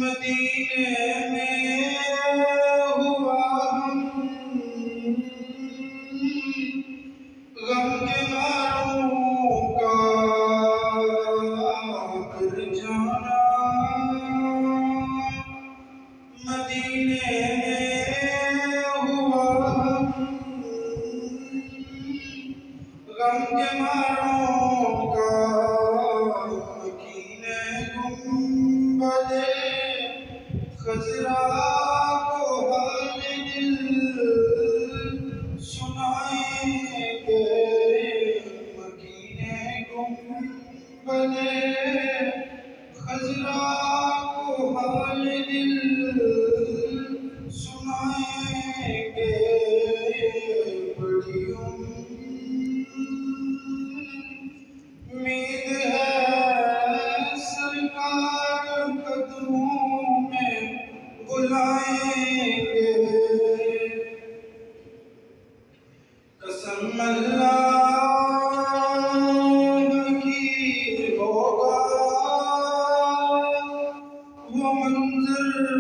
مدینے میں ہوا ہم غم کے ماروں کا کر جانا، مدینے میں ہوا ہم غم کے ماروں کا، مکین گنبد خضرا کو حال دل سنائیں گے، مکین گنبد خضرا کو حال دل سنائیں گے، بڑی امید ہے سرکار قدموں میں بلائیں گے، قسم اللہ کی ہوگا وہ منظر